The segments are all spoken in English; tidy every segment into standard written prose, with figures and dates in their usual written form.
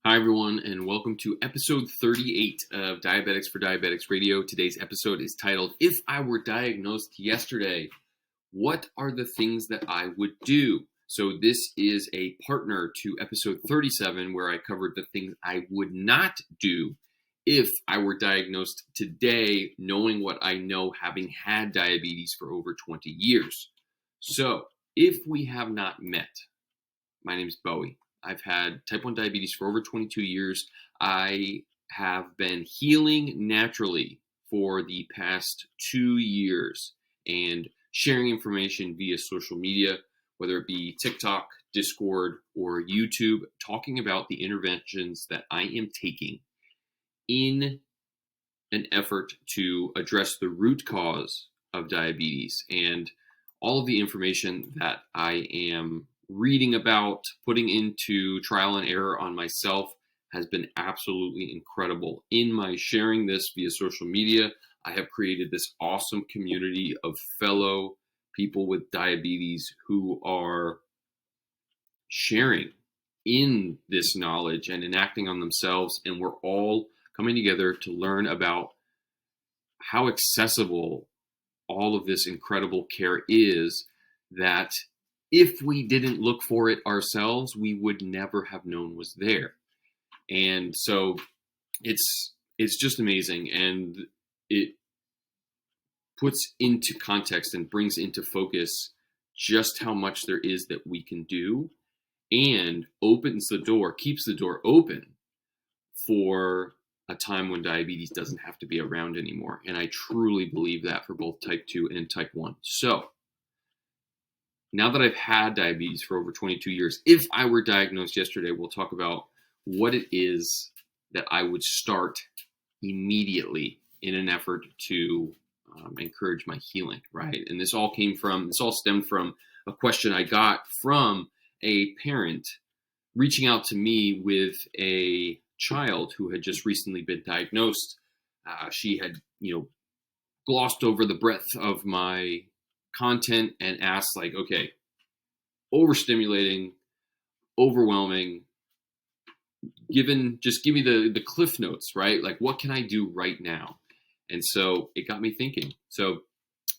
Hi, everyone, and welcome to episode 38 of Diabetics for Diabetics Radio. Today's episode is titled, If I Were Diagnosed Yesterday, What Are the Things That I Would Do? So this is a partner to episode 37, where I covered the things I would not do if I were diagnosed today, knowing what I know, having had diabetes for over 20 years. So if we have not met, my name is Bowie. I've had type 1 diabetes for over 22 years. I have been healing naturally for the past 2 years and sharing information via social media, whether it be TikTok, Discord, or YouTube, talking about the interventions that I am taking in an effort to address the root cause of diabetes, and all of the information that I am reading about, putting into trial and error on myself, has been absolutely incredible. In my sharing this via social media, I have created this awesome community of fellow people with diabetes who are sharing in this knowledge and enacting on themselves, and we're all coming together to learn about how accessible all of this incredible care is, that if we didn't look for it ourselves, we would never have known was there. And so it's just amazing, and it puts into context and brings into focus just how much there is that we can do, and opens the door, keeps the door open for a time when diabetes doesn't have to be around anymore. And I truly believe that for both type 2 and type 1. So now that I've had diabetes for over 22 years, if I were diagnosed yesterday, we'll talk about what it is that I would start immediately in an effort to encourage my healing, right? And this all stemmed from a question I got from a parent reaching out to me with a child who had just recently been diagnosed. She had, glossed over the breadth of my content and asked, like, okay, overstimulating, overwhelming, just give me the cliff notes, right? Like, what can I do right now? And so it got me thinking. So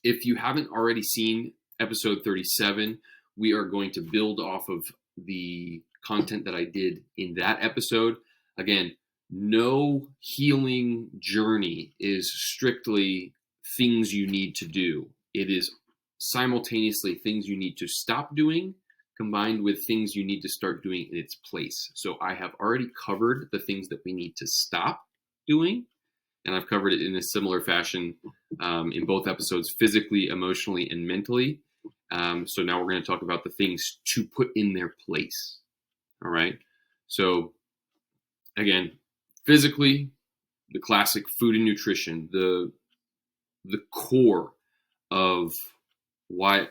if you haven't already seen episode 37, we are going to build off of the content that I did in that episode. Again, no healing journey is strictly things you need to do. It is simultaneously things you need to stop doing combined with things you need to start doing in its place. So I have already covered the things that we need to stop doing, and I've covered it in a similar fashion in both episodes, physically, emotionally, and mentally. So now we're going to talk about the things to put in their place. All right. So again, physically, the classic food and nutrition, the core of why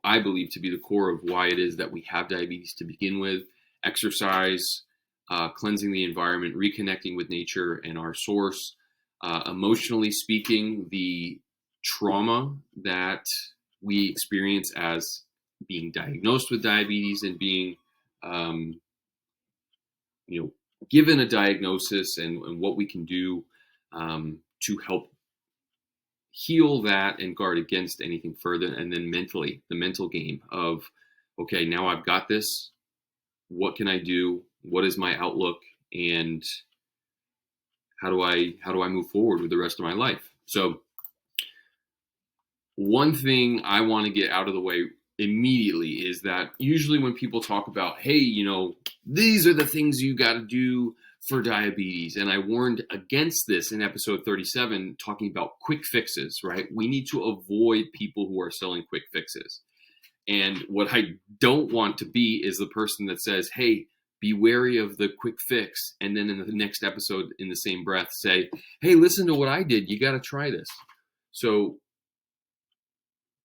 I believe to be the core of why it is that we have diabetes to begin with: exercise, cleansing the environment, reconnecting with nature and our source. Emotionally speaking, the trauma that we experience as being diagnosed with diabetes and being, given a diagnosis, and what we can do to help heal that and guard against anything further. And then mentally, the mental game of, okay, now I've got this. What can I do? What is my outlook? And how do I move forward with the rest of my life? So one thing I want to get out of the way immediately is that usually when people talk about, hey, these are the things you got to do for diabetes, and I warned against this in episode 37, talking about quick fixes, right? We need to avoid people who are selling quick fixes. And what I don't want to be is the person that says, hey, be wary of the quick fix, and then in the next episode, in the same breath, say, hey, listen to what I did. You got to try this. So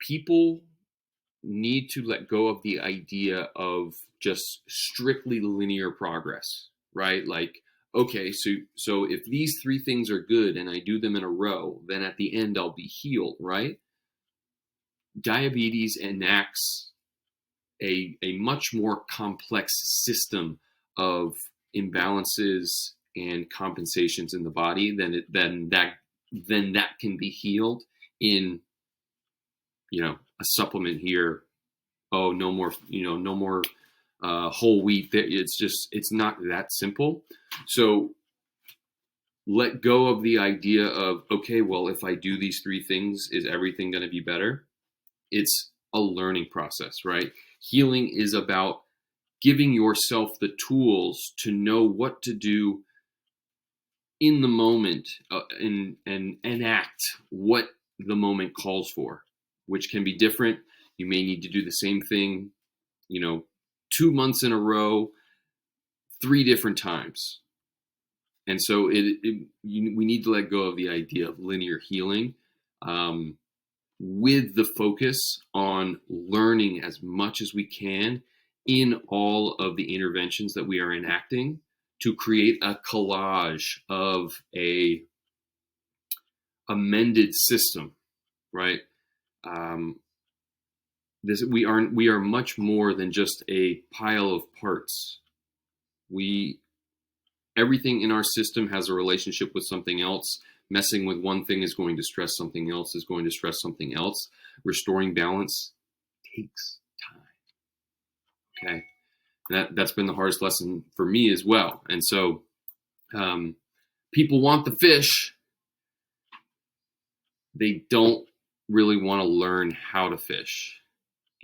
people need to let go of the idea of just strictly linear progress, right? Like, okay, so if these three things are good and I do them in a row, then at the end I'll be healed, right? Diabetes enacts a much more complex system of imbalances and compensations in the body, then that can be healed in, a supplement here. Oh, no more, no more whole wheat. It's not that simple. So let go of the idea of, okay, well, if I do these three things, is everything going to be better? It's a learning process, right? Healing is about giving yourself the tools to know what to do in the moment, and enact what the moment calls for, which can be different. You may need to do the same thing, 2 months in a row, 3 different times. And so we need to let go of the idea of linear healing, with the focus on learning as much as we can in all of the interventions that we are enacting to create a collage of a amended system, right? We are much more than just a pile of parts. Everything in our system has a relationship with something else. Messing with one thing is going to stress something else, is going to stress something else. Restoring balance takes time. Okay. That's been the hardest lesson for me as well. And so people want the fish. They don't really want to learn how to fish.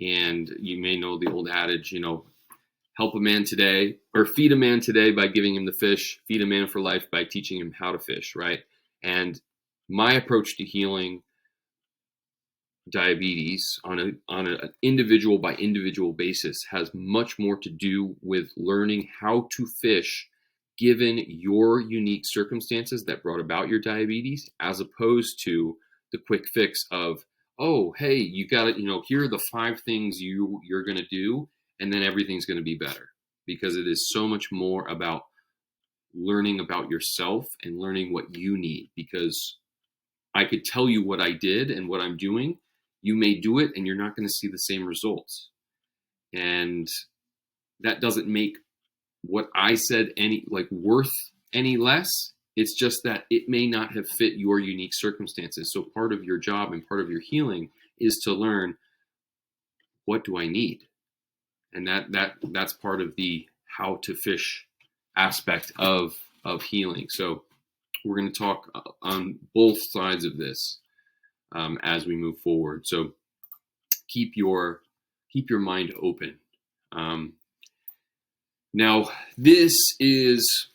And you may know the old adage, help a man today, or feed a man today by giving him the fish, feed a man for life by teaching him how to fish, right? And my approach to healing diabetes on an individual by individual basis has much more to do with learning how to fish given your unique circumstances that brought about your diabetes, as opposed to the quick fix of, oh, hey, you got it, here are the 5 things you're going to do, and then everything's going to be better. Because it is so much more about learning about yourself and learning what you need. Because I could tell you what I did and what I'm doing. You may do it and you're not going to see the same results. And that doesn't make what I said worth any less. It's just that it may not have fit your unique circumstances. So part of your job and part of your healing is to learn, what do I need? And that's part of the how to fish aspect of healing. So we're going to talk on both sides of this as we move forward. So keep your mind open. Now, this is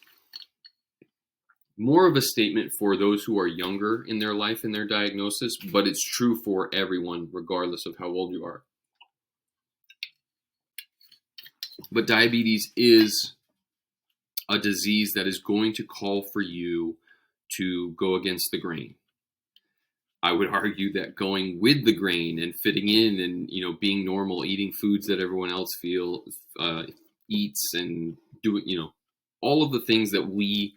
more of a statement for those who are younger in their life and their diagnosis, but it's true for everyone, regardless of how old you are. But diabetes is a disease that is going to call for you to go against the grain. I would argue that going with the grain and fitting in and, being normal, eating foods that everyone else eats, and doing, all of the things that we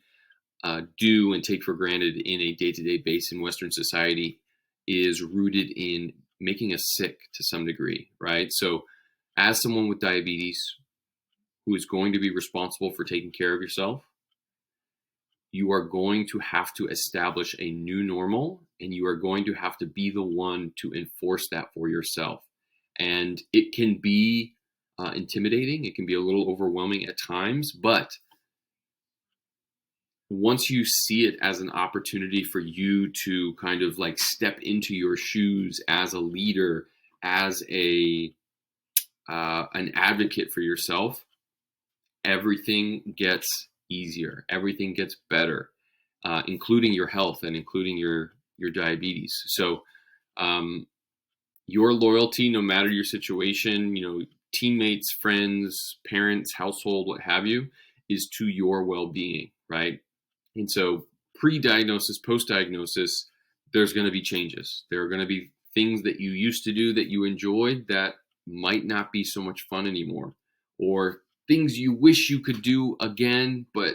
do and take for granted in a day-to-day basis in Western society is rooted in making us sick to some degree, right? So as someone with diabetes who is going to be responsible for taking care of yourself, you are going to have to establish a new normal, and you are going to have to be the one to enforce that for yourself. And it can be intimidating. It can be a little overwhelming at times, but once you see it as an opportunity for you to kind of step into your shoes as a leader, as an advocate for yourself, everything gets easier. Everything gets better, including your health and including your diabetes. So your loyalty, no matter your situation, teammates, friends, parents, household, what have you, is to your well-being, right? And so pre-diagnosis, post-diagnosis, there's going to be changes. There are going to be things that you used to do that you enjoyed that might not be so much fun anymore, or things you wish you could do again, but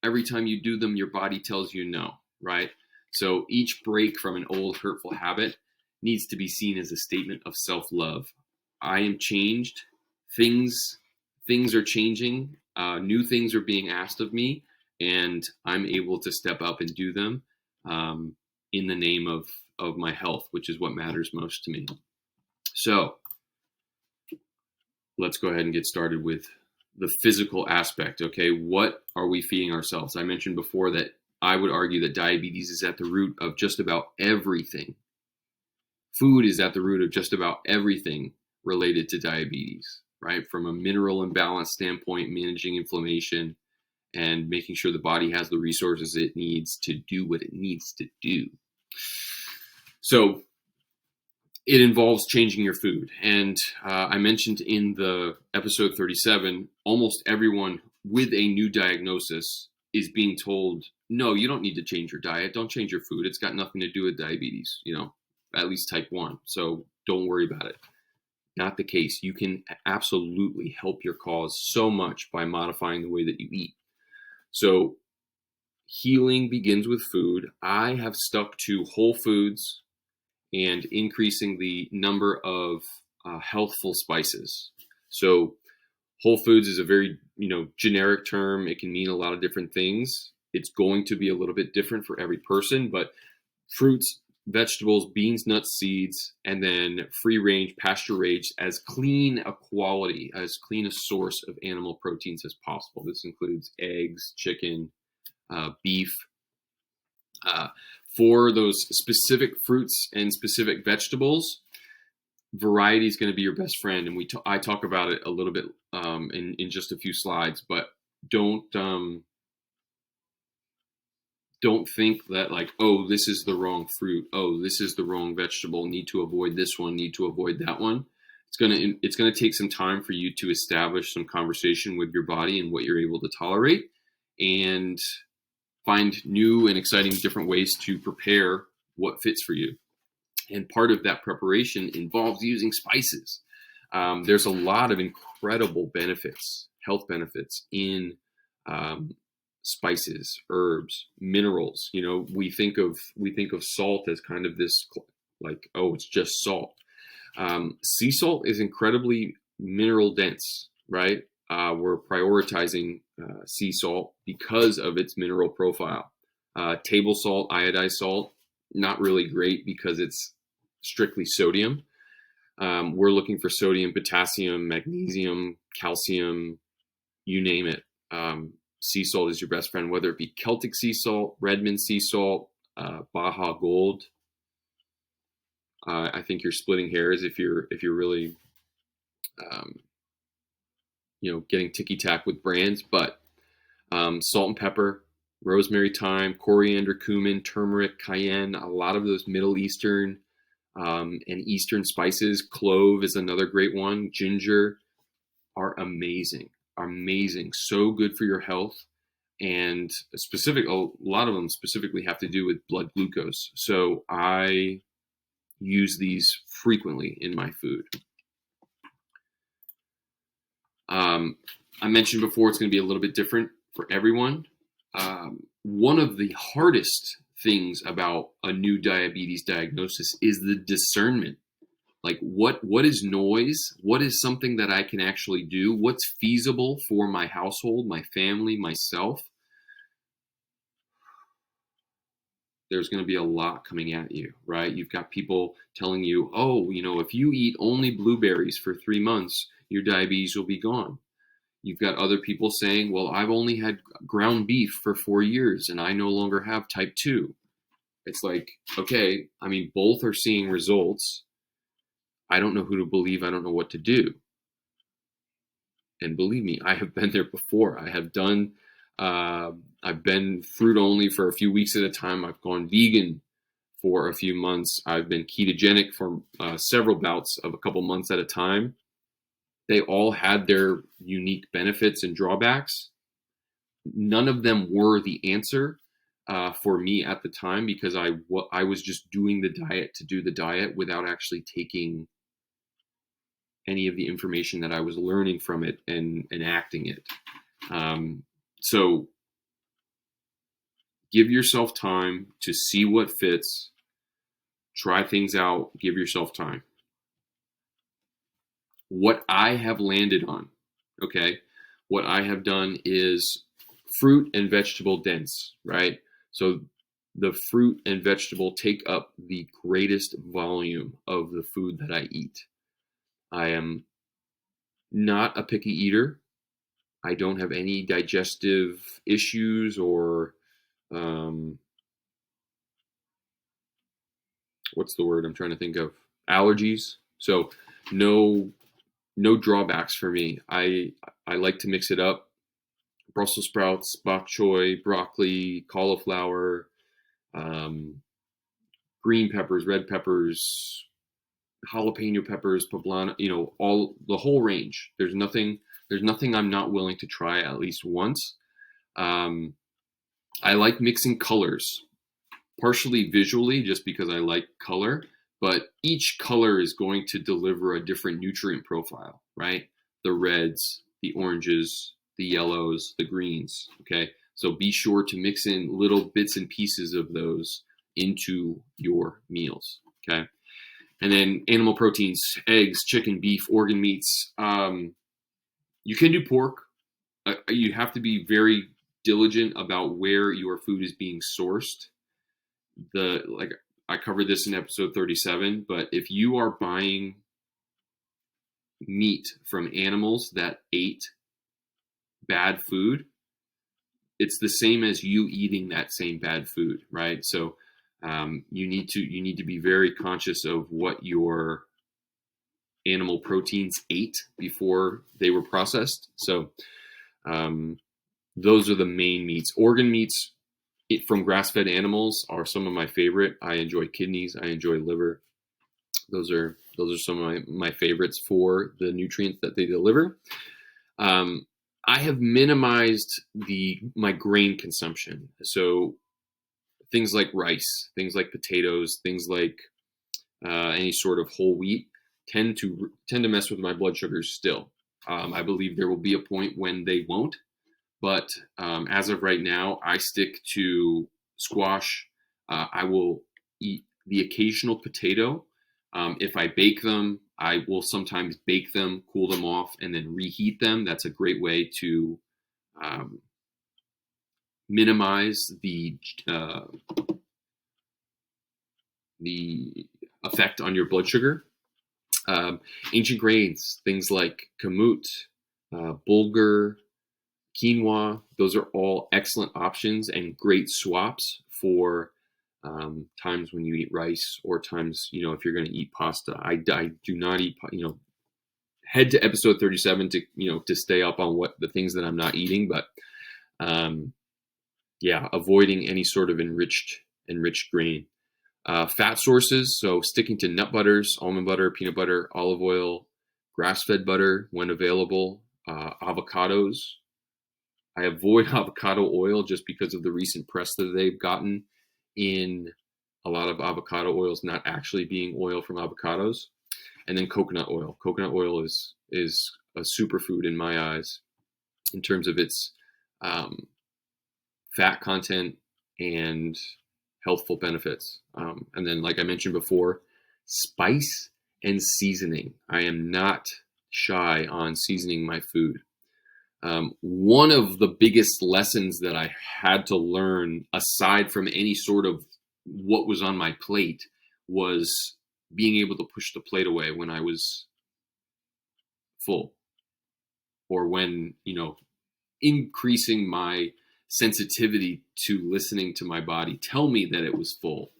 every time you do them, your body tells you no, right? So each break from an old hurtful habit needs to be seen as a statement of self-love. I am changed. Things are changing. New things are being asked of me, and I'm able to step up and do them in the name of my health, which is what matters most to me. So let's go ahead and get started with the physical aspect. Okay, what are we feeding ourselves? I mentioned before that I would argue that diabetes is at the root of just about everything. Food is at the root of just about everything related to diabetes, right? From a mineral imbalance standpoint, managing inflammation and making sure the body has the resources it needs to do what it needs to do. So it involves changing your food. And I mentioned in the episode 37, almost everyone with a new diagnosis is being told, no, you don't need to change your diet. Don't change your food. It's got nothing to do with diabetes, at least type 1. So don't worry about it. Not the case. You can absolutely help your cause so much by modifying the way that you eat. So healing begins with food. I have stuck to whole foods and increasing the number of healthful spices. So whole foods is a very, generic term. It can mean a lot of different things. It's going to be a little bit different for every person, but fruits, vegetables, beans, nuts, seeds, and then free range, pasture raised, as clean a quality, as clean a source of animal proteins as possible. This includes eggs, chicken, beef. For those specific fruits and specific vegetables, variety is going to be your best friend, and I talk about it a little bit in just a few slides. But don't think that like, oh, this is the wrong fruit, oh, this is the wrong vegetable, need to avoid this one, need to avoid that one. It's gonna take some time for you to establish some conversation with your body and what you're able to tolerate, and find new and exciting different ways to prepare what fits for you. And part of that preparation involves using spices. There's a lot of incredible benefits, health benefits in spices, herbs, minerals. We think of salt as kind of this like, oh, it's just salt. Sea salt is incredibly mineral dense, right? We're prioritizing sea salt because of its mineral profile. Table salt, iodized salt, not really great because it's strictly sodium. We're looking for sodium, potassium, magnesium, calcium, you name it. Sea salt is your best friend, whether it be Celtic sea salt, Redmond sea salt, Baja Gold. I think you're splitting hairs if you're really getting ticky-tack with brands, but salt and pepper, rosemary, thyme, coriander, cumin, turmeric, cayenne, a lot of those Middle Eastern and Eastern spices. Clove is another great one. Ginger are amazing, so good for your health. And a lot of them specifically have to do with blood glucose. So I use these frequently in my food. I mentioned before it's going to be a little bit different for everyone. One of the hardest things about a new diabetes diagnosis is the discernment. Like what is noise? What is something that I can actually do? What's feasible for my household, my family, myself? There's going to be a lot coming at you, right? You've got people telling you, oh, if you eat only blueberries for 3 months, your diabetes will be gone. You've got other people saying, well, I've only had ground beef for 4 years and I no longer have type 2. It's like, okay, both are seeing results. I don't know who to believe. I don't know what to do. And believe me, I have been there before. I have done, I've been fruit only for a few weeks at a time. I've gone vegan for a few months. I've been ketogenic for several bouts of a couple months at a time. They all had their unique benefits and drawbacks. None of them were the answer for me at the time, because I was just doing the diet to do the diet without actually taking any of the information that I was learning from it and enacting it. So give yourself time to see what fits, try things out, give yourself time. What I have landed on, okay? what I have done is fruit and vegetable dense, right? So the fruit and vegetable take up the greatest volume of the food that I eat. I am not a picky eater. I don't have any digestive issues or um, what's the word I'm trying to think of? Allergies. So no no drawbacks for me. I like to mix it up. Brussels sprouts, bok choy, broccoli, cauliflower, um, green peppers, red peppers, jalapeno peppers, poblano, all the whole range. There's nothing I'm not willing to try at least once. Um, I like mixing colors, partially visually, just because I like color, but each color is going to deliver a different nutrient profile, right? The reds, the oranges, the yellows, the greens, okay? So be sure to mix in little bits and pieces of those into your meals, okay? And then animal proteins, eggs, chicken, beef, organ meats. You can do pork. You have to be very diligent about where your food is being sourced. Like I covered this in episode 37, but if you are buying meat from animals that ate bad food, it's the same as you eating that same bad food, right? So you need to be very conscious of what your animal proteins ate before they were processed. So um, those are the main meats. Organ meats from grass-fed animals are some of my favorite. I enjoy kidneys. I enjoy liver. Those are some of my favorites for the nutrients that they deliver. I have minimized my grain consumption. So things like rice, things like potatoes, things like any sort of whole wheat tend to mess with my blood sugars still. I believe there will be a point when they won't, but as of right now, I stick to squash. I will eat the occasional potato. If I bake them, I will sometimes bake them, cool them off, and then reheat them. That's a great way to um, minimize the effect on your blood sugar. Um, Ancient grains, things like kamut, bulgur, quinoa, those are all excellent options and great swaps for times when you eat rice or times, if you're going to eat pasta. I do not eat, head to episode 37 to stay up on what the things that I'm not eating. But yeah, avoiding any sort of enriched grain. Fat sources, so sticking to nut butters, almond butter, peanut butter, olive oil, grass-fed butter when available, avocados. I avoid avocado oil just because of the recent press that they've gotten in a lot of avocado oils not actually being oil from avocados. And then coconut oil. Coconut oil is a superfood in my eyes in terms of its fat content and healthful benefits. And then, like I mentioned before, spice and seasoning. I am not shy on seasoning my food. One of the biggest lessons that I had to learn, aside from any sort of what was on my plate, was being able to push the plate away when I was full, or when, increasing my sensitivity to listening to my body tell me that it was full,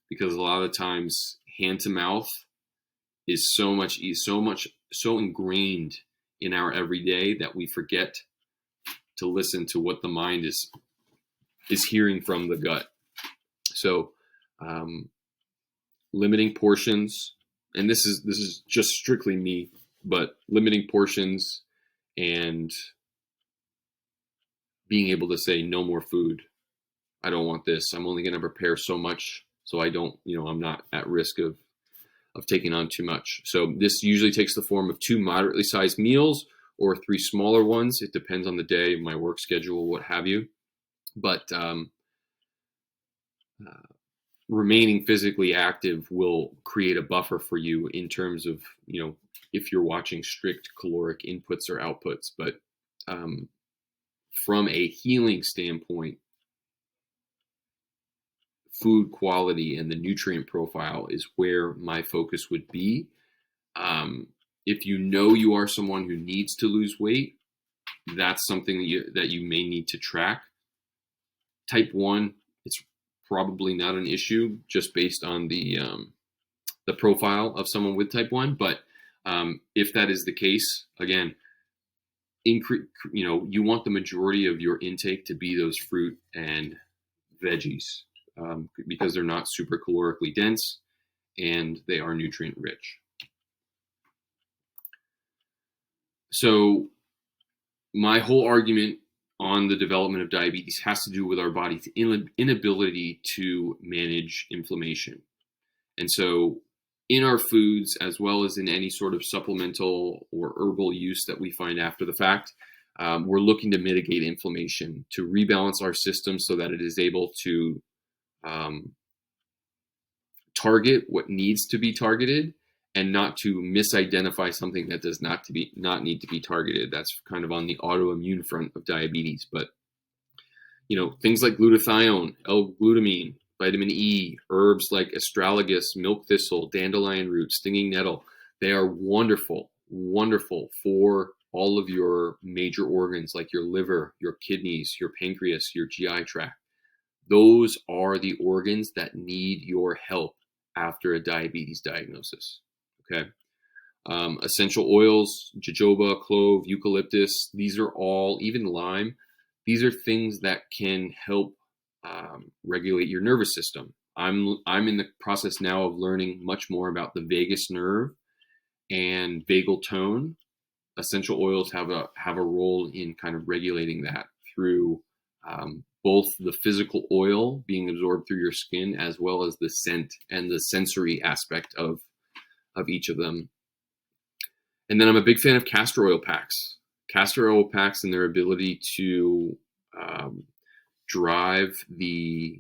because a lot of times hand to mouth is so ingrained in our everyday that we forget to listen to what the mind is hearing from the gut. So limiting portions, and this is just strictly me, but limiting portions and being able to say no more food. I don't want this. I'm only going to prepare so much, so I don't, I'm not at risk of taking on too much. So this usually takes the form of 2 moderately sized meals or 3 smaller ones. It depends on the day, my work schedule, what have you. But remaining physically active will create a buffer for you in terms of, if you're watching strict caloric inputs or outputs. But from a healing standpoint, food quality and the nutrient profile is where my focus would be. If you know you are someone who needs to lose weight, that's something that you may need to track. Type 1, it's probably not an issue just based on the profile of someone with type 1. But if that is the case, again, you want the majority of your intake to be those fruit and veggies because they're not super calorically dense and they are nutrient rich. So my whole argument on the development of diabetes has to do with our body's inability to manage inflammation. And so in our foods, as well as in any sort of supplemental or herbal use that we find after the fact, we're looking to mitigate inflammation, to rebalance our system so that it is able to target what needs to be targeted and not to misidentify something that does not need to be targeted. That's kind of on the autoimmune front of diabetes. But things like glutathione, L-glutamine, vitamin E, herbs like astragalus, milk thistle, dandelion root, stinging nettle, they are wonderful for all of your major organs like your liver, your kidneys, your pancreas, your GI tract. Those are the organs that need your help after a diabetes diagnosis. Okay. Essential oils, jojoba, clove, eucalyptus, these are all, even lime, these are things that can help regulate your nervous system. I'm in the process now of learning much more about the vagus nerve and vagal tone. Essential oils have a role in kind of regulating that through both the physical oil being absorbed through your skin, as well as the scent and the sensory aspect of each of them. And then I'm a big fan of castor oil packs. Castor oil packs and their ability to drive the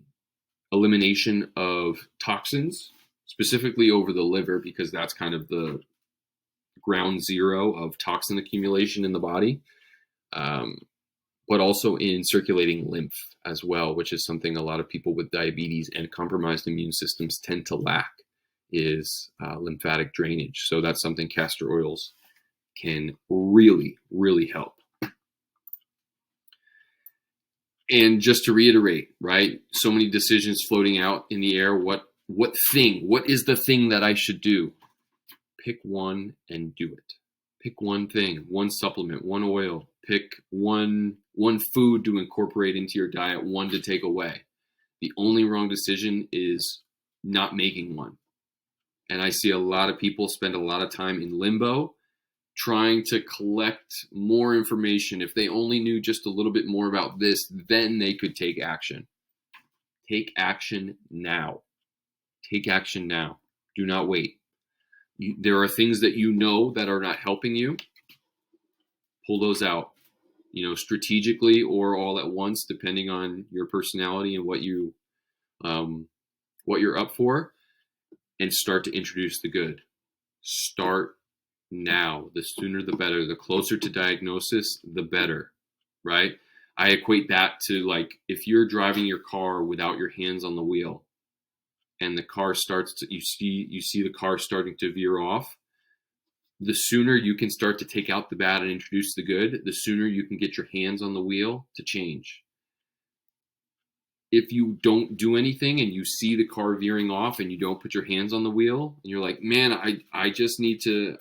elimination of toxins, specifically over the liver, because that's kind of the ground zero of toxin accumulation in the body, but also in circulating lymph as well, which is something a lot of people with diabetes and compromised immune systems tend to lack, is lymphatic drainage. So that's something castor oils can really, really help. And just to reiterate, right? So many decisions floating out in the air. What is the thing that I should do? Pick one and do it. Pick one thing, one supplement, one oil. Pick one food to incorporate into your diet, one to take away. The only wrong decision is not making one. And I see a lot of people spend a lot of time in limbo trying to collect more information. If they only knew just a little bit more about this, then they could take action. Take action now. Take action now. Do not wait. There are things that you know that are not helping you. Pull those out, strategically or all at once, depending on your personality and what you're up for, and start to introduce the good. Start now. The sooner the better. The closer to diagnosis, the better, right? I equate that to, like, if you're driving your car without your hands on the wheel and the car starts to, you see the car starting to veer off, the sooner you can start to take out the bad and introduce the good, the sooner you can get your hands on the wheel to change. If you don't do anything and you see the car veering off and you don't put your hands on the wheel and you're like, man, I just need to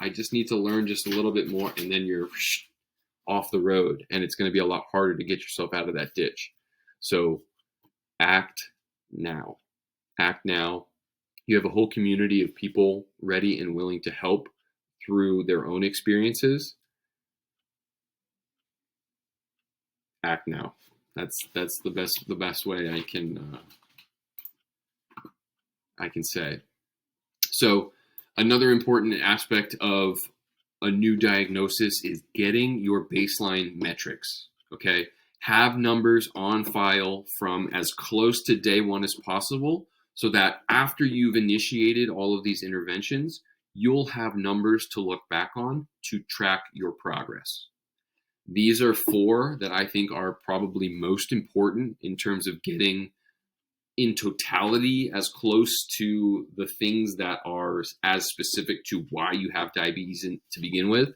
learn just a little bit more, and then you're off the road, and it's going to be a lot harder to get yourself out of that ditch. So act now. Act now. You have a whole community of people ready and willing to help through their own experiences. Act now. That's the best way I can say. So another important aspect of a new diagnosis is getting your baseline metrics. Okay, have numbers on file from as close to day one as possible, so that after you've initiated all of these interventions, you'll have numbers to look back on to track your progress. These are four that I think are probably most important in terms of getting in totality as close to the things that are as specific to why you have diabetes to begin with.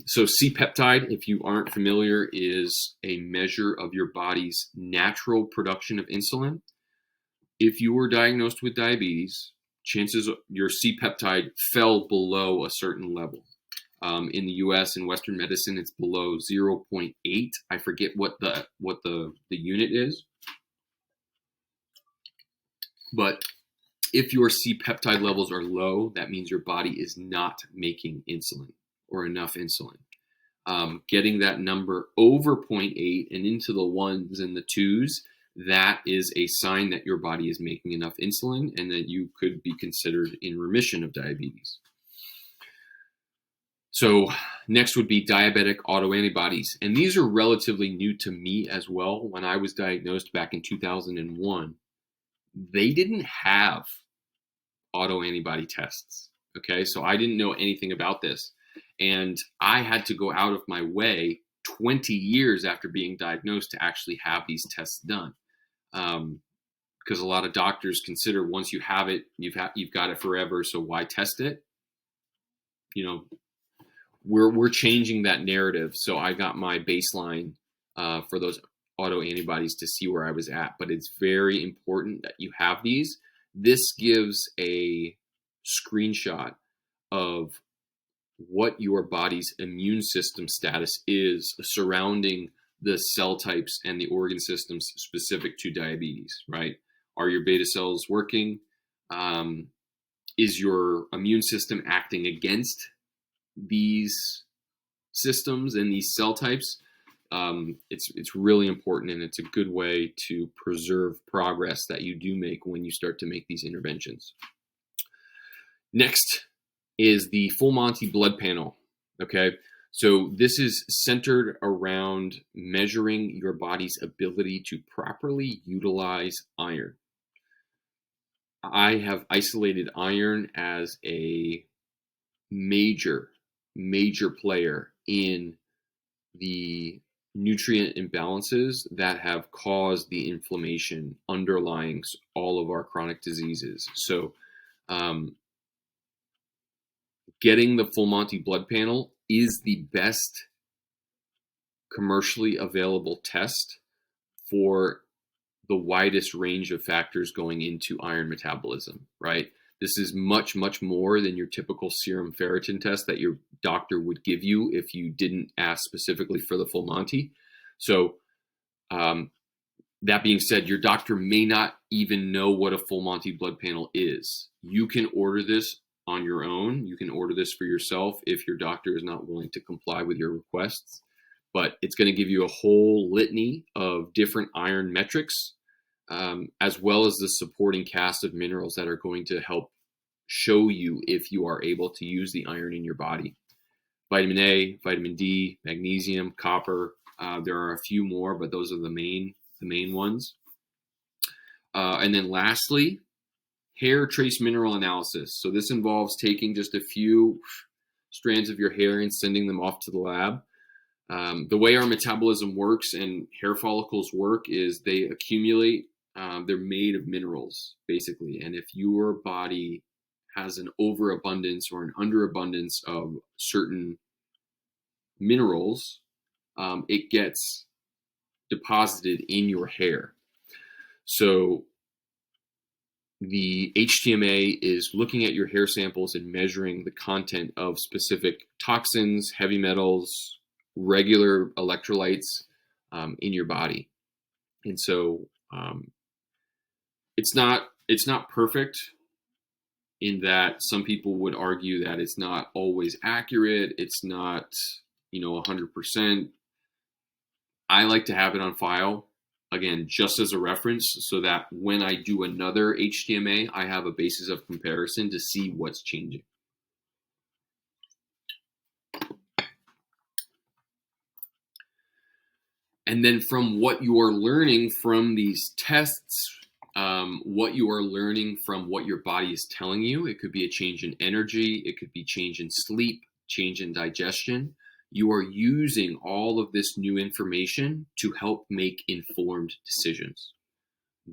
So C-peptide, if you aren't familiar, is a measure of your body's natural production of insulin. If you were diagnosed with diabetes, chances your C-peptide fell below a certain level. In the U.S. in Western medicine, it's below 0.8. I forget what the unit is, but if your C-peptide levels are low, that means your body is not making insulin or enough insulin. Getting that number over 0.8 and into the ones and the twos, that is a sign that your body is making enough insulin and that you could be considered in remission of diabetes. So next would be diabetic autoantibodies. And these are relatively new to me as well. When I was diagnosed back in 2001, they didn't have autoantibody tests. Okay, so I didn't know anything about this. And I had to go out of my way 20 years after being diagnosed to actually have these tests done. Because a lot of doctors consider once you have it, you've got it forever. So why test it? You know, we're changing that narrative. So I got my baseline for those autoantibodies to see where I was at. But it's very important that you have these. This gives a screenshot of what your body's immune system status is surrounding the cell types and the organ systems specific to diabetes, right? Are your beta cells working? Is your immune system acting against these systems and these cell types? It's really important, and it's a good way to preserve progress that you do make when you start to make these interventions. Next is the Full Monty blood panel. Okay, so this is centered around measuring your body's ability to properly utilize iron. I have isolated iron as a major player in the nutrient imbalances that have caused the inflammation underlying all of our chronic diseases. So getting the Full Monty blood panel is the best commercially available test for the widest range of factors going into iron metabolism, right? This is much more than your typical serum ferritin test that your doctor would give you if you didn't ask specifically for the Full Monty. So that being said, your doctor may not even know what a Full Monty blood panel is. You can order this on your own. You can order this for yourself if your doctor is not willing to comply with your requests. But it's going to give you a whole litany of different iron metrics, as well as the supporting cast of minerals that are going to help show you if you are able to use the iron in your body. Vitamin A, vitamin D, magnesium, copper. There are a few more, but those are the main ones. And then lastly, hair trace mineral analysis. So this involves taking just a few strands of your hair and sending them off to the lab. The way our metabolism works and hair follicles work is they accumulate. They're made of minerals, basically. And if your body has an overabundance or an underabundance of certain minerals, it gets deposited in your hair. So the HTMA is looking at your hair samples and measuring the content of specific toxins, heavy metals, regular electrolytes in your body. And so it's not perfect in that some people would argue that it's not always accurate. It's not, 100%. I like to have it on file, again, just as a reference, so that when I do another HTMA, I have a basis of comparison to see what's changing. And then from what you are learning from these tests, what you are learning from what your body is telling you, it could be a change in energy, it could be change in sleep, change in digestion. You are using all of this new information to help make informed decisions.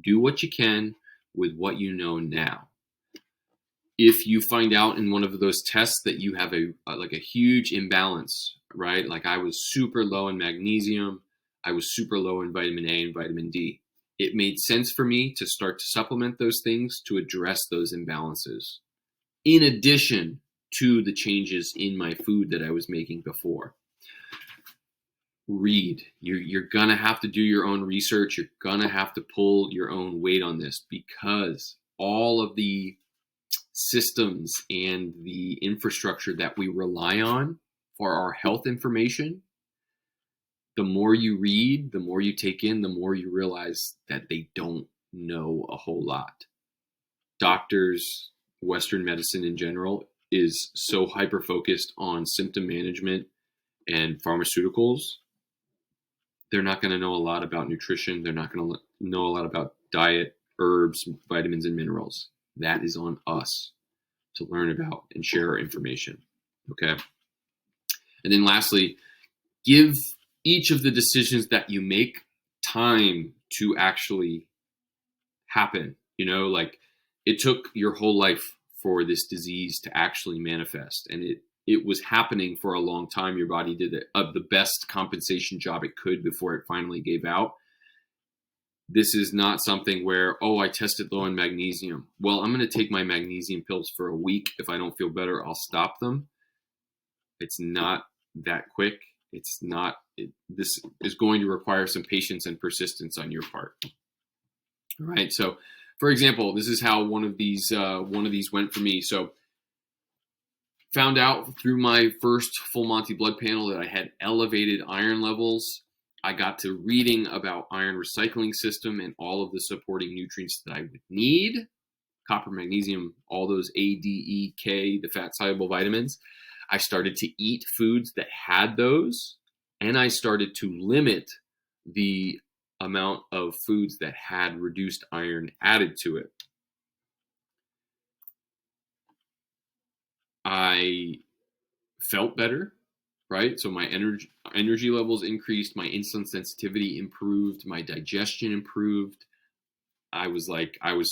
Do what you can with what you know now. If you find out in one of those tests that you have a huge imbalance, right? Like I was super low in magnesium, I was super low in vitamin A and vitamin D. It made sense for me to start to supplement those things to address those imbalances, in addition to the changes in my food that I was making before. Read. You're going to have to do your own research. You're going to have to pull your own weight on this, because all of the systems and the infrastructure that we rely on for our health information, the more you read, the more you take in, the more you realize that they don't know a whole lot. Doctors, Western medicine in general, is so hyper-focused on symptom management and pharmaceuticals. They're not going to know a lot about nutrition. They're not going to know a lot about diet, herbs, vitamins, and minerals. That is on us to learn about and share our information. Okay. And then lastly, give each of the decisions that you make time to actually happen. Like it took your whole life for this disease to actually manifest, and it was happening for a long time. Your body did the best compensation job it could before it finally gave out. This is not something where, I tested low in magnesium. Well, I'm going to take my magnesium pills for a week. If I don't feel better, I'll stop them. It's not that quick. This is going to require some patience and persistence on your part. All right. So, for example, this is how one of these went for me. So, found out through my first full Monty blood panel that I had elevated iron levels. I got to reading about iron recycling system and all of the supporting nutrients that I would need. Copper, magnesium, all those A, D, E, K, the fat-soluble vitamins. I started to eat foods that had those, and I started to limit the amount of foods that had reduced iron added to it. I felt better, right? So my energy levels increased, my insulin sensitivity improved, my digestion improved. I was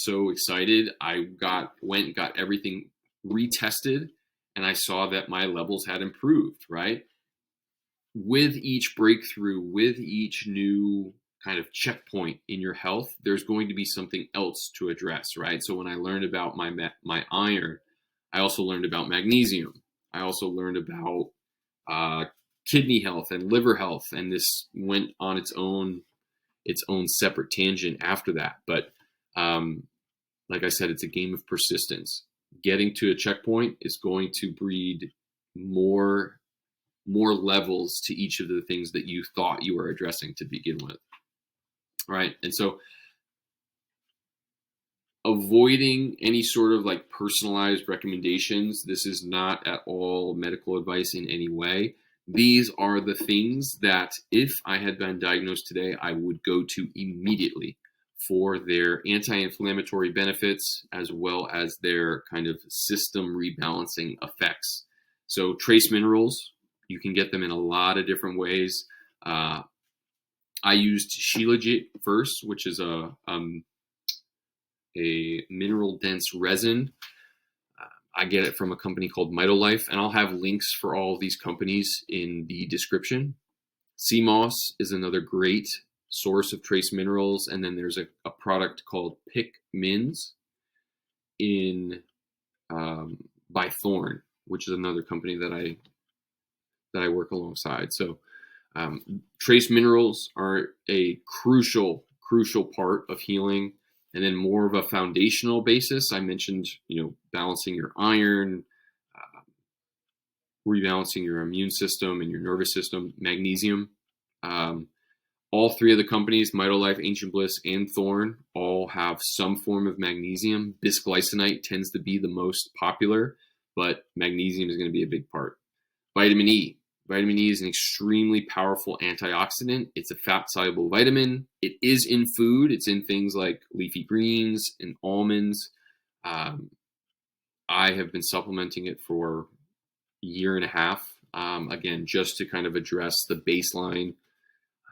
so excited. I went and got everything retested, and I saw that my levels had improved, right? With each breakthrough, with each new kind of checkpoint in your health, there's going to be something else to address, right? So when I learned about my iron, I also learned about magnesium. I also learned about kidney health and liver health, and this went on its own separate tangent after that. But like I said, it's a game of persistence. Getting to a checkpoint is going to breed more levels to each of the things that you thought you were addressing to begin with. All right. And so avoiding any sort of like personalized recommendations. This is not at all medical advice in any way. These are the things that if I had been diagnosed today, I would go to immediately for their anti-inflammatory benefits as well as their kind of system rebalancing effects. So trace minerals, you can get them in a lot of different ways. I used Shilajit first, which is a mineral dense resin. I get it from a company called Mitolife, and I'll have links for all of these companies in the description. CMOS is another great source of trace minerals, and then there's a product called Pick Mins by Thorne, which is another company that I work alongside. So trace minerals are a crucial part of healing. And then more of a foundational basis, I mentioned, balancing your iron, rebalancing your immune system and your nervous system, magnesium. All three of the companies, Mitolife, Ancient Bliss, and Thorne, all have some form of magnesium. Bisglycinate tends to be the most popular, but magnesium is going to be a big part. Vitamin E. Vitamin E is an extremely powerful antioxidant. It's a fat-soluble vitamin. It is in food. It's in things like leafy greens and almonds. I have been supplementing it for a year and a half. Again, just to kind of address the baseline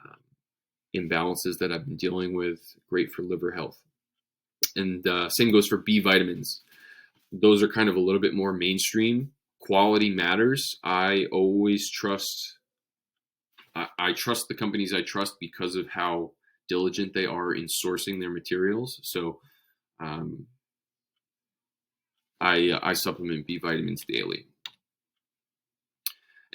um, imbalances that I've been dealing with. Great for liver health. And same goes for B vitamins. Those are kind of a little bit more mainstream. Quality matters. I always trust. I trust the companies I trust because of how diligent they are in sourcing their materials. So um, I supplement B vitamins daily.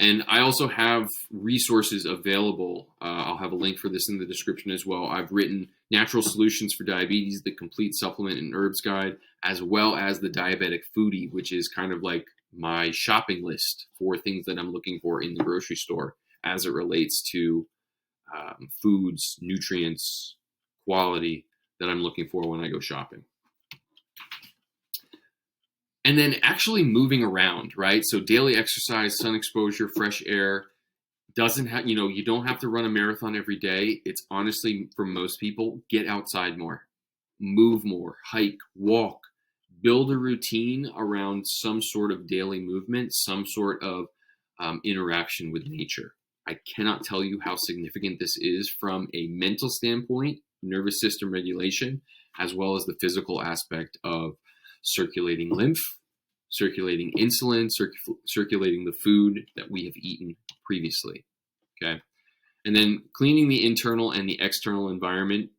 And I also have resources available. I'll have a link for this in the description as well. I've written Natural Solutions for Diabetes, the complete supplement and herbs guide, as well as the Diabetic Foodie, which is kind of like my shopping list for things that I'm looking for in the grocery store as it relates to foods, nutrients, quality that I'm looking for when I go shopping. And then actually moving around, right? So daily exercise, sun exposure, fresh air. Doesn't have, you don't have to run a marathon every day. It's honestly, for most people, get outside more, move more, hike, walk, build a routine around some sort of daily movement, some sort of interaction with nature. I cannot tell you how significant this is from a mental standpoint, nervous system regulation, as well as the physical aspect of circulating lymph, circulating insulin, circulating the food that we have eaten previously. Okay. And then cleaning the internal and the external environment.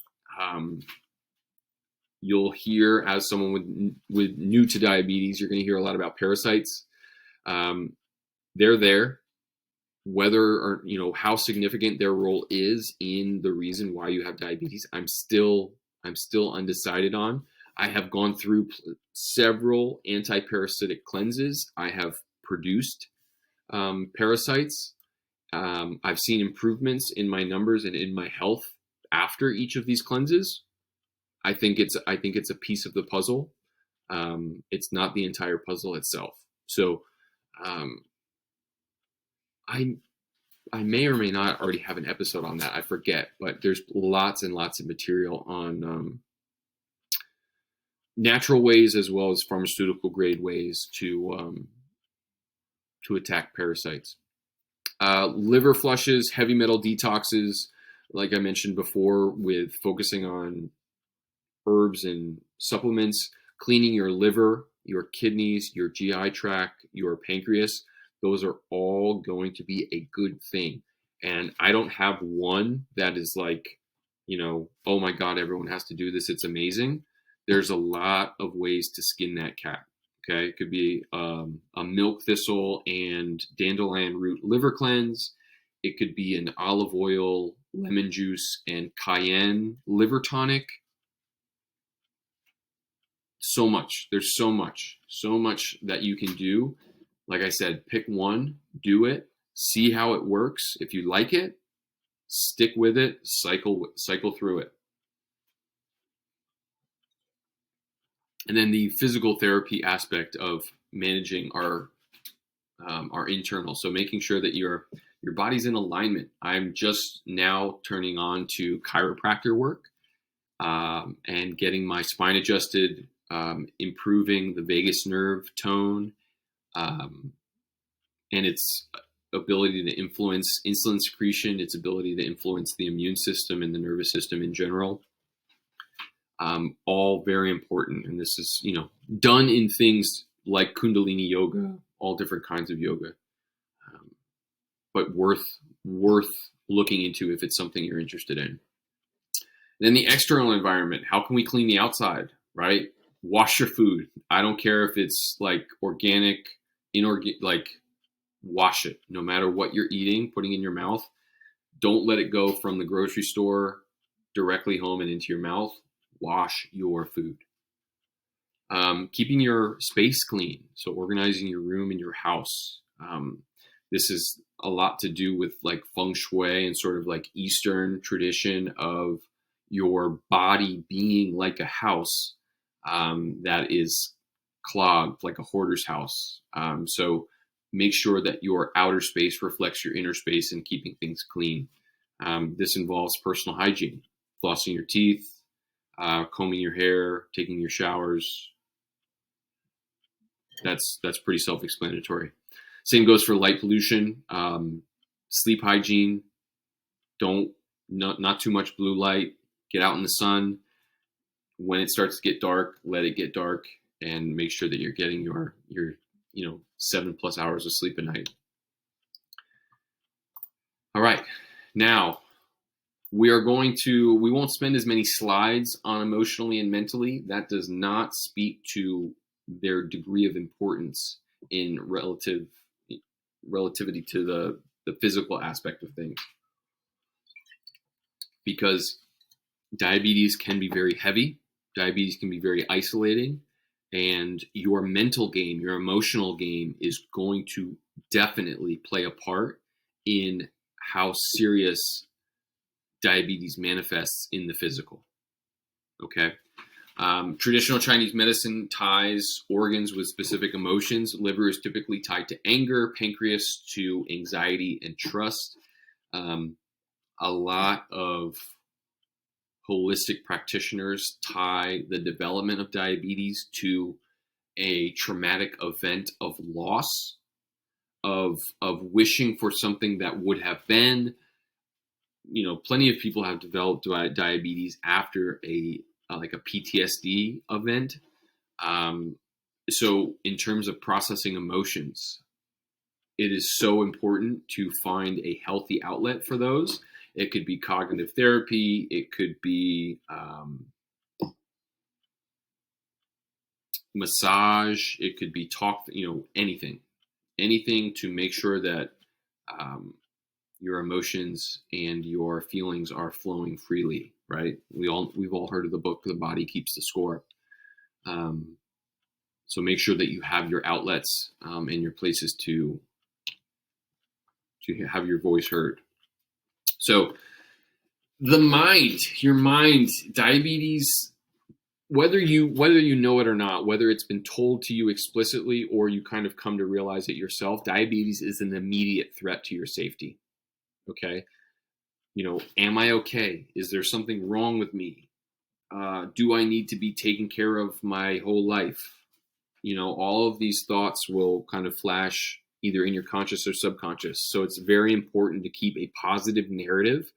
You'll hear, as someone with new to diabetes, you're going to hear a lot about parasites. They're there, whether or how significant their role is in the reason why you have diabetes. I'm still undecided on. I have gone through several anti-parasitic cleanses. I have produced parasites. I've seen improvements in my numbers and in my health after each of these cleanses. I think it's a piece of the puzzle. It's not the entire puzzle itself. So I may or may not already have an episode on that. I forget, but there's lots and lots of material on natural ways as well as pharmaceutical grade ways to attack parasites. Liver flushes, heavy metal detoxes, like I mentioned before, with focusing on herbs and supplements, cleaning your liver, your kidneys, your GI tract, your pancreas. Those are all going to be a good thing. And I don't have one that is like, oh my God, everyone has to do this. It's amazing. There's a lot of ways to skin that cat. Okay, it could be a milk thistle and dandelion root liver cleanse. It could be an olive oil, lemon juice, and cayenne liver tonic. So much. There's so much that you can do. Like I said, pick one, do it, see how it works. If you like it, stick with it, cycle through it. And then the physical therapy aspect of managing our internal. So making sure that your body's in alignment. I'm just now turning on to chiropractor work and getting my spine adjusted, improving the vagus nerve tone, and its ability to influence insulin secretion, its ability to influence the immune system and the nervous system in general. All very important. And this is, done in things like Kundalini yoga, all different kinds of yoga, but worth looking into if it's something you're interested in. And then the external environment. How can we clean the outside, right? Wash your food. I don't care if it's like organic, inorganic, like wash it. No matter what you're eating, putting in your mouth, don't let it go from the grocery store directly home and into your mouth. Wash your food. Keeping your space clean. So organizing your room and your house. This is a lot to do with like feng shui and sort of like Eastern tradition of your body being like a house that is clogged, like a hoarder's house. So make sure that your outer space reflects your inner space and keeping things clean. This involves personal hygiene, flossing your teeth, combing your hair, taking your showers. That's pretty self-explanatory. Same goes for light pollution, sleep hygiene. Don't not too much blue light. Get out in the sun. When it starts to get dark, let it get dark, and make sure that you're getting your 7+ hours of sleep a night. All right, now we won't spend as many slides on emotionally and mentally. That does not speak to their degree of importance in relativity to the physical aspect of things, because diabetes can be very heavy. Diabetes can be very isolating, and your mental game, your emotional game is going to definitely play a part in how serious diabetes manifests in the physical. Okay. Traditional Chinese medicine ties organs with specific emotions. Liver is typically tied to anger, pancreas to anxiety and trust. A lot of holistic practitioners tie the development of diabetes to a traumatic event of loss, of wishing for something that would have been. Plenty of people have developed diabetes after a PTSD event. So in terms of processing emotions, it is so important to find a healthy outlet for those. It could be cognitive therapy. It could be massage. It could be anything to make sure that your emotions and your feelings are flowing freely, right? We've all heard of the book, The Body Keeps the Score. So make sure that you have your outlets and your places to have your voice heard. So your mind, diabetes, whether you know it or not, whether it's been told to you explicitly or you kind of come to realize it yourself, diabetes is an immediate threat to your safety. Okay. Am I okay? Is there something wrong with me? Do I need to be taken care of my whole life? All of these thoughts will kind of flash either in your conscious or subconscious. So it's very important to keep a positive narrative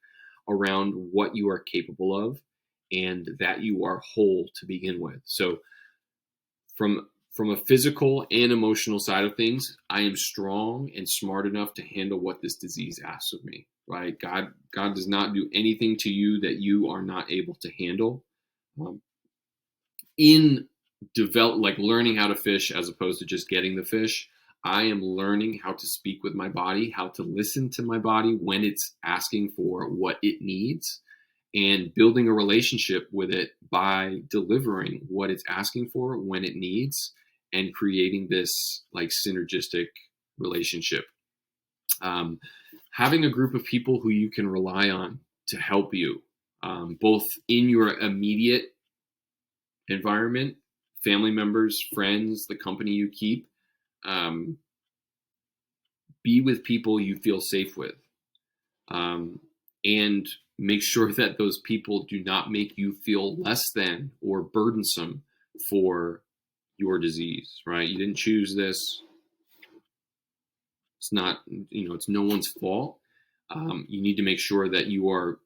around what you are capable of and that you are whole to begin with. So from a physical and emotional side of things, I am strong and smart enough to handle what this disease asks of me, right? God does not do anything to you that you are not able to handle. In learning how to fish as opposed to just getting the fish, I am learning how to speak with my body, how to listen to my body when it's asking for what it needs, and building a relationship with it by delivering what it's asking for when it needs, and creating this synergistic relationship. Having a group of people who you can rely on to help you, both in your immediate environment, family members, friends, the company you keep. Be with people you feel safe with, and make sure that those people do not make you feel less than or burdensome for your disease, right? You didn't choose this. It's not, it's no one's fault. You need to make sure that you are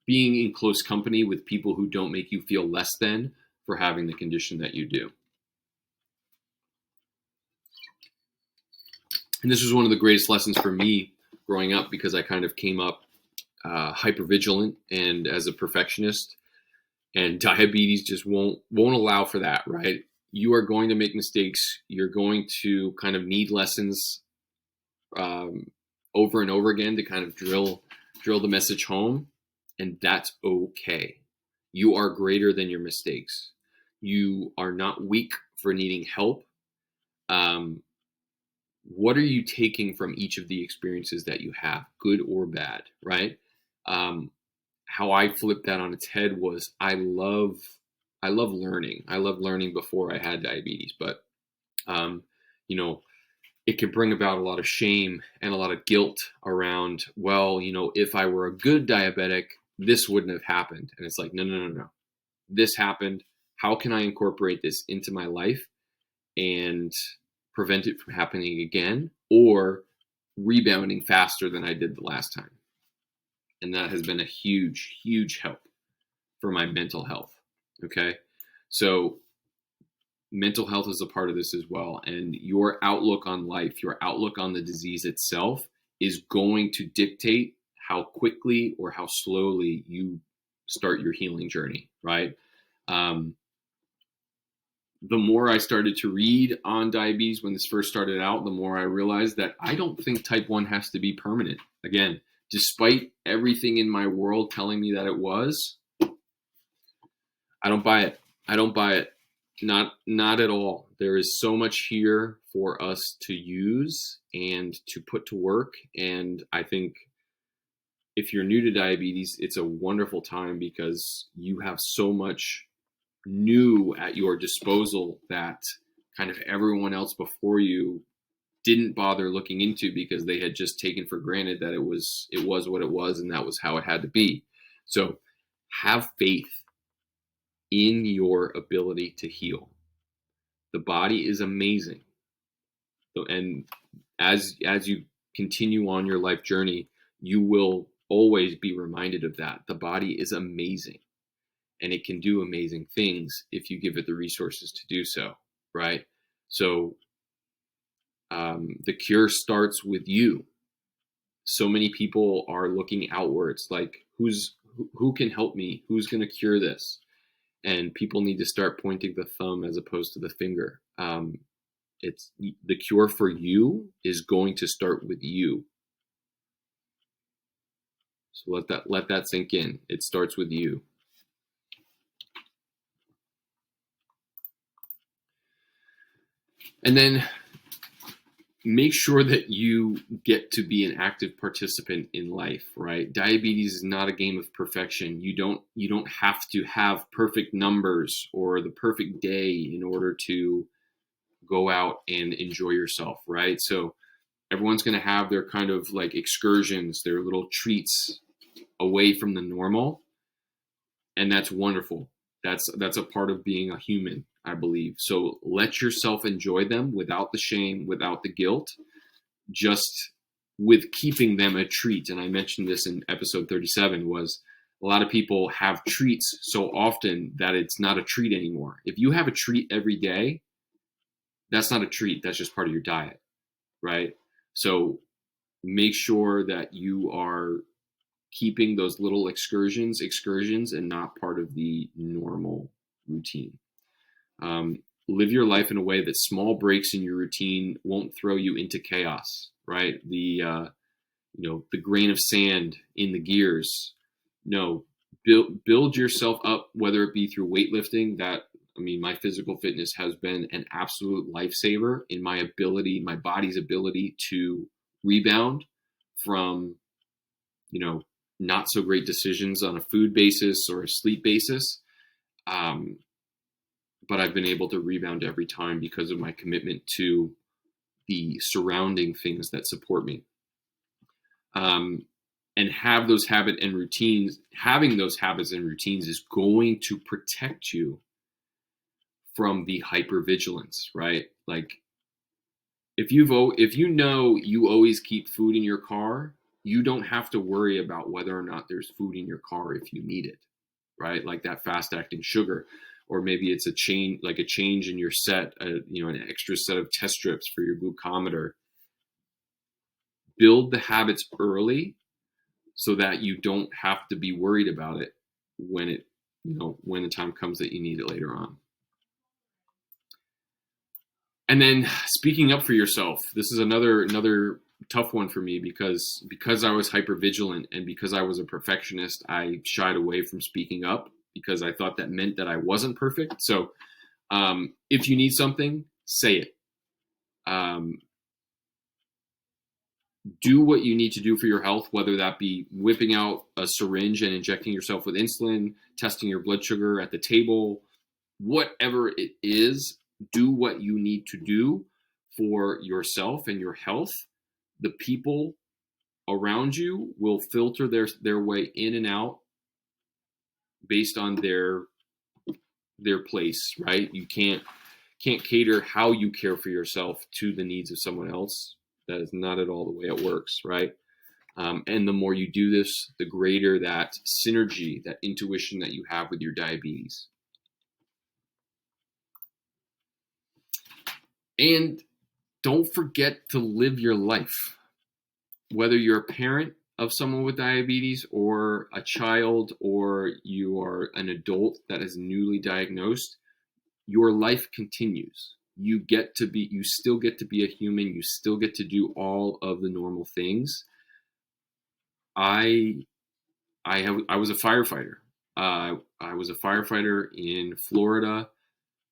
being in close company with people who don't make you feel less than for having the condition that you do. And this was one of the greatest lessons for me growing up, because I kind of came up hypervigilant and as a perfectionist, and diabetes just won't allow for that, right? You are going to make mistakes. You're going to kind of need lessons over and over again to kind of drill the message home, and that's okay. You are greater than your mistakes. You are not weak for needing help. What are you taking from each of the experiences that you have, good or bad, right? How I flipped that on its head was I love learning. I loved learning before I had diabetes, but it can bring about a lot of shame and a lot of guilt around, if I were a good diabetic, this wouldn't have happened. And it's like, no. This happened. How can I incorporate this into my life and prevent it from happening again, or rebounding faster than I did the last time. And that has been a huge, huge help for my mental health. Okay. So mental health is a part of this as well. And your outlook on life, your outlook on the disease itself is going to dictate how quickly or how slowly you start your healing journey, right? The more I started to read on diabetes when this first started out, the more I realized that I don't think type 1 has to be permanent. Again, despite everything in my world telling me that it was, I don't buy it. I don't buy it. Not at all. There is so much here for us to use and to put to work. And I think if you're new to diabetes, it's a wonderful time because you have so much new at your disposal that kind of everyone else before you didn't bother looking into because they had just taken for granted that it was what it was and that was how it had to be. So have faith in your ability to heal. The body is amazing. And as you continue on your life journey, you will always be reminded of that. The body is amazing and it can do amazing things if you give it the resources to do so, right? So the cure starts with you. So many people are looking outwards, like who can help me? Who's going to cure this? And people need to start pointing the thumb as opposed to the finger. It's the cure for you is going to start with you. So let that sink in. It starts with you. And then make sure that you get to be an active participant in life, right? Diabetes is not a game of perfection. You don't have to have perfect numbers or the perfect day in order to go out and enjoy yourself, right? So everyone's going to have their kind of like excursions, their little treats away from the normal. And that's wonderful. That's a part of being a human, I believe. So let yourself enjoy them without the shame, without the guilt, just with keeping them a treat. And I mentioned this in episode 37 was a lot of people have treats so often that it's not a treat anymore. If you have a treat every day, that's not a treat. That's just part of your diet, right? So make sure that you are keeping those little excursions and not part of the normal routine. Live your life in a way that small breaks in your routine won't throw you into chaos, right? The grain of sand in the gears. No, build yourself up, whether it be through weightlifting. My physical fitness has been an absolute lifesaver in my body's ability to rebound from, not so great decisions on a food basis or a sleep basis. But I've been able to rebound every time because of my commitment to the surrounding things that support me. And have those habits and routines. Having those habits and routines is going to protect you from the hypervigilance, right? Like if you always keep food in your car, you don't have to worry about whether or not there's food in your car if you need it, right? Like that fast acting sugar, or maybe it's a change in your set, an extra set of test strips for your glucometer. Build the habits early so that you don't have to be worried about it when the time comes that you need it later on. And then speaking up for yourself. This is another tough one for me because I was hypervigilant and because I was a perfectionist, I shied away from speaking up because I thought that meant that I wasn't perfect. So if you need something, say it. Do what you need to do for your health, whether that be whipping out a syringe and injecting yourself with insulin, testing your blood sugar at the table, whatever it is, do what you need to do for yourself and your health. The people around you will filter their way in and out based on their place, right? You can't can't cater how you care for yourself to the needs of someone else. That is not at all the way it works, right? And the more you do this, the greater that synergy, that intuition that you have with your diabetes. And don't forget to live your life. Whether you're a parent of someone with diabetes or a child, or you are an adult that is newly diagnosed, your life continues. You still get to be a human. You still get to do all of the normal things. I was a firefighter. I was a firefighter in Florida.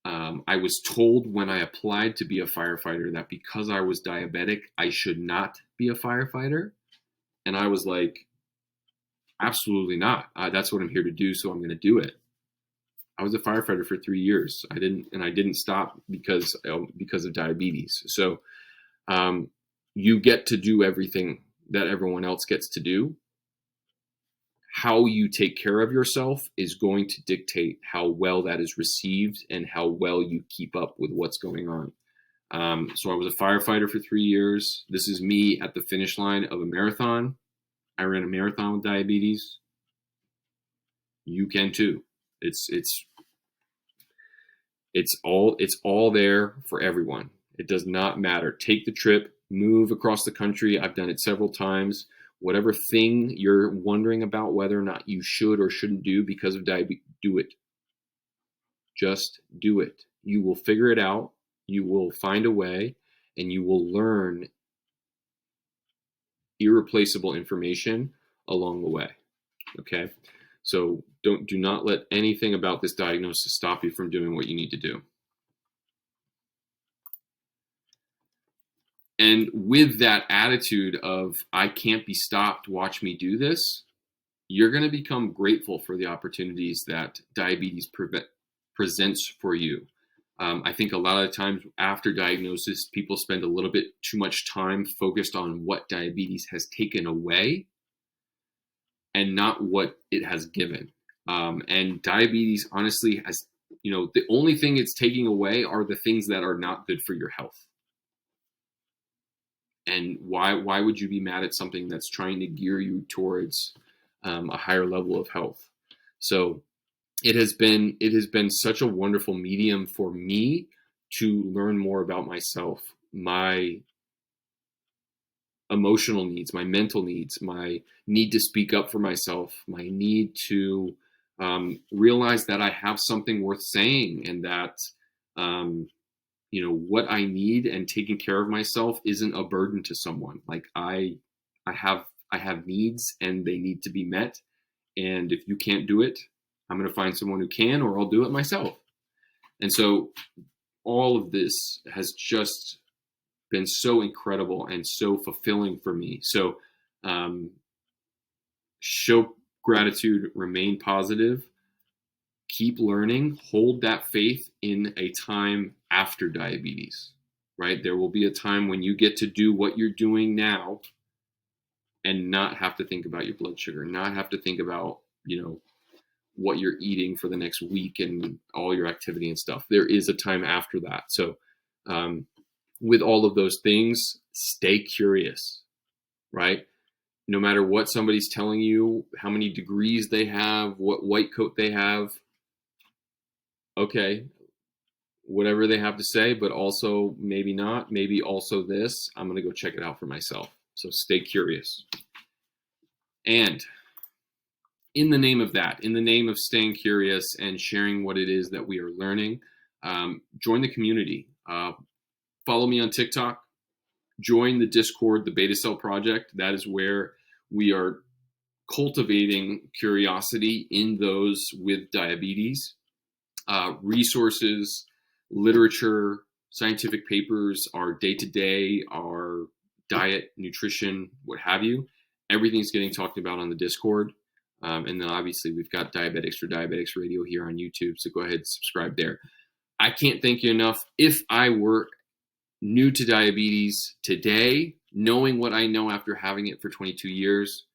I was told when I applied to be a firefighter that because I was diabetic, I should not be a firefighter. And I was like, absolutely not. That's what I'm here to do, so I'm going to do it. I was a firefighter for 3 years. I didn't stop because of diabetes. So you get to do everything that everyone else gets to do. How you take care of yourself is going to dictate how well that is received and how well you keep up with what's going on. So I was a firefighter for 3 years. This is me at the finish line of a marathon. I ran a marathon with diabetes. You can too. It's all there for everyone. It does not matter. Take the trip, move across the country. I've done it several times. Whatever thing you're wondering about whether or not you should or shouldn't do because of diabetes, do it. Just do it. You will figure it out. You will find a way, and you will learn irreplaceable information along the way. Okay? So do not let anything about this diagnosis stop you from doing what you need to do. And with that attitude of, I can't be stopped, watch me do this, you're going to become grateful for the opportunities that diabetes presents for you. I think a lot of times after diagnosis, people spend a little bit too much time focused on what diabetes has taken away and not what it has given. And diabetes, honestly, has, the only thing it's taking away are the things that are not good for your health. And why would you be mad at something that's trying to gear you towards a higher level of health? So it has been such a wonderful medium for me to learn more about myself, my emotional needs, my mental needs, my need to speak up for myself, my need to realize that I have something worth saying, and that what I need and taking care of myself isn't a burden to someone. Like I have needs and they need to be met. And if you can't do it, I'm going to find someone who can, or I'll do it myself. And so all of this has just been so incredible and so fulfilling for me. So show gratitude, remain positive, keep learning, hold that faith in a time after diabetes, right? There will be a time when you get to do what you're doing now and not have to think about your blood sugar, not have to think about, what you're eating for the next week and all your activity and stuff. There is a time after that. So with all of those things, stay curious, right? No matter what somebody's telling you, how many degrees they have, what white coat they have, okay, whatever they have to say, but also maybe not, maybe also this, I'm going to go check it out for myself. So stay curious. And in the name of that, in the name of staying curious and sharing what it is that we are learning, join the community. Follow me on TikTok. Join the Discord, the Beta Cell Project. That is where we are cultivating curiosity in those with diabetes. Resources, literature, scientific papers, our day-to-day, our diet, nutrition, what have you. Everything's getting talked about on the Discord. And then obviously we've got Diabetics for Diabetics Radio here on YouTube. So go ahead and subscribe there. I can't thank you enough. If I were new to diabetes today, knowing what I know after having it for 22 years,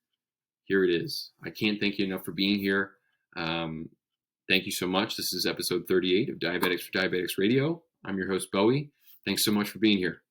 here it is. I can't thank you enough for being here. Thank you so much. This is episode 38 of Diabetics for Diabetics Radio. I'm your host, Bowie. Thanks so much for being here.